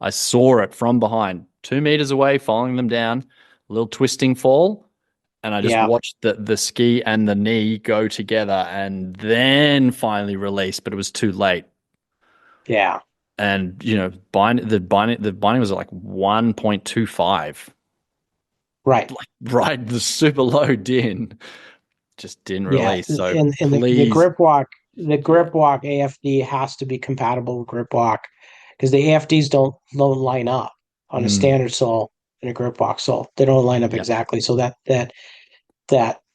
I saw it from behind, 2 meters away, following them down, a little twisting fall, and I just Yeah, watched the ski and the knee go together, and then finally release. But it was too late. yeah, And the binding was at like 1.25, right. like right the super low din, just didn't Yeah, release. So and please, the yeah. GripWalk AFD has to be compatible with GripWalk, because the AFDs don't line up on a Mm, standard sole and a GripWalk sole. They don't line up yep, exactly. So that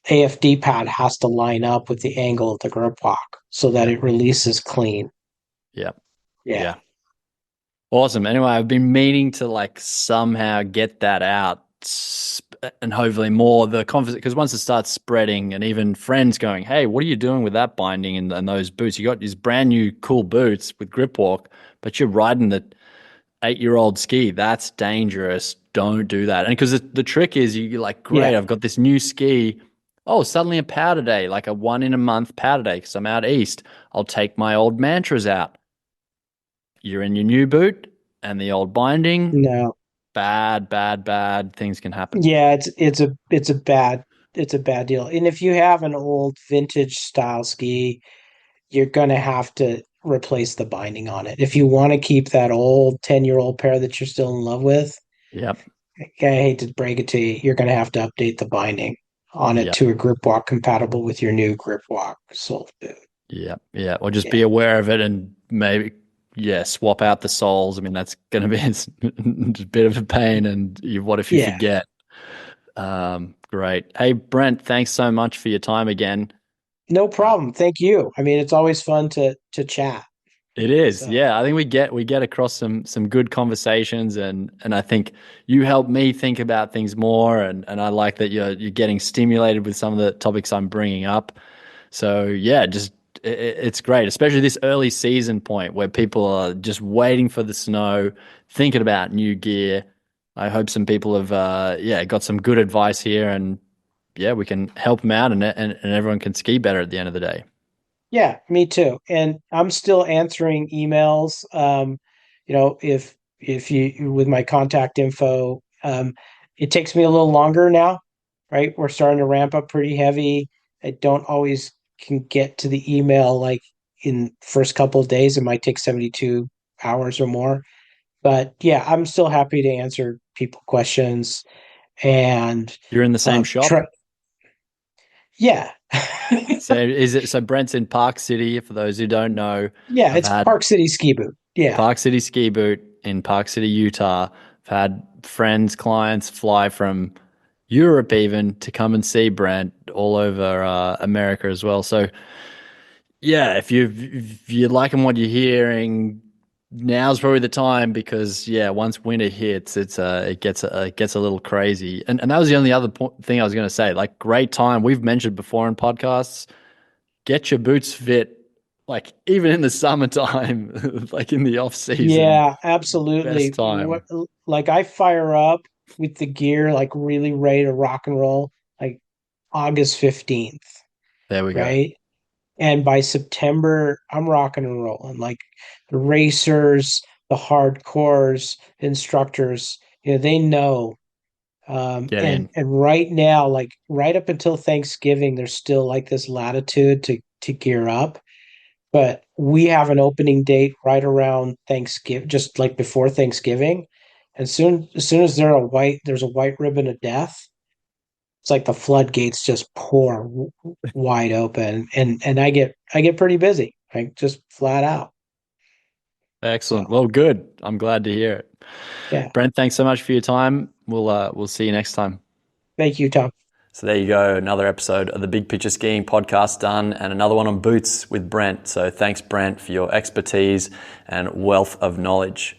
AFD pad has to line up with the angle of the GripWalk so that yep, it releases clean. yep, Yeah. yeah. Awesome. Anyway, I've been meaning to like somehow get that out, and hopefully more the conversation, because once it starts spreading and even friends going, "Hey, what are you doing with that binding and those boots? You got these brand new cool boots with grip walk, but you're riding the 8-year-old ski. That's dangerous. Don't do that." And because the trick is you're like, "Great, Yeah. I've got this new ski. Oh, suddenly a powder day, like a one in a month powder day because I'm out east. I'll take my old mantras out. You're in your new boot and the old binding. No. Bad, bad, bad things can happen." Yeah, it's a bad deal. And if you have an old vintage style ski, you're going to have to replace the binding on it. If you want to keep that old 10-year-old pair that you're still in love with, Yep, I hate to break it to you, you're going to have to update the binding on it yep, to a grip walk compatible with your new grip walk sole boot. yep, yeah. Or just be Yeah. aware of it and maybe, yeah, swap out the soles. I mean, that's going to be a bit of a pain. And what if you Yeah. forget? Great. Hey, Brent, thanks so much for your time again. No Uh, problem. Thank you. I mean, it's always fun to chat. it is, So, yeah. I think we get across some good conversations, and I think you help me think about things more, and I like that you're getting stimulated with some of the topics I'm bringing up. So yeah, just it's great, especially this early season point where people are just waiting for the snow, thinking about new gear. I hope some people have yeah, got some good advice here, and yeah, we can help them out, and everyone can ski better at the end of the day. yeah, me too. And I'm still answering emails. If you with my contact info, it takes me a little longer now, right? We're starting to ramp up pretty heavy. I don't always can get to the email like in first couple of days. It might take 72 hours or more. But yeah, I'm still happy to answer people questions and You're in the same try. shop. Yeah. So is it so Brent's in Park City, for those who don't know. Yeah, I've it's had Park City Ski Boot. Yeah. Park City Ski Boot in Park City, Utah. I've had friends, clients fly from Europe even to come and see Brent, all over America as well. So yeah, if you're liking what you're hearing, now's probably the time, because yeah, once winter hits, it gets a little crazy. And that was the only other thing I was going to say. Like, great time. We've mentioned before in podcasts, get your boots fit, like even in the summertime, like in the off season, Yeah, absolutely. best time. Like I fire up with the gear like really ready to rock and roll like August 15th, There we go. right? And by September, I'm rocking and rolling. Like the racers, the hardcores, instructors, they know. Get And in. right now, like right up until Thanksgiving, there's still like this latitude to gear up. But we have an opening date right around Thanksgiving, just like before Thanksgiving. And as soon as there's a white ribbon of death, it's like the floodgates just pour wide open, and I get pretty busy, like just flat out. Excellent. So Well, good. I'm glad to hear it. yeah, Brent, thanks so much for your time. We'll see you next time. thank you, Tom. So there you go, another episode of the Big Picture Skiing podcast done, and another one on boots with Brent. So thanks, Brent, for your expertise and wealth of knowledge.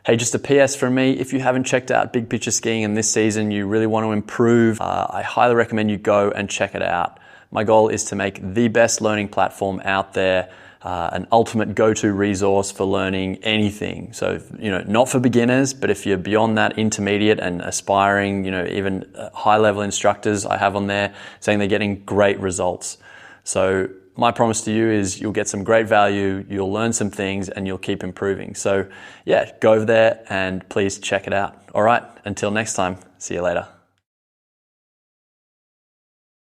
Hey, just a PS from me. If you haven't checked out Big Picture Skiing in this season, you really want to improve, I highly recommend you go and check it out. My goal is to make the best learning platform out there, an ultimate go-to resource for learning anything. So, not for beginners, but if you're beyond that, intermediate and aspiring, even high-level instructors I have on there saying they're getting great results. So my promise to you is you'll get some great value, you'll learn some things, and you'll keep improving. So yeah, go over there and please check it out. All right, until next time, see you later.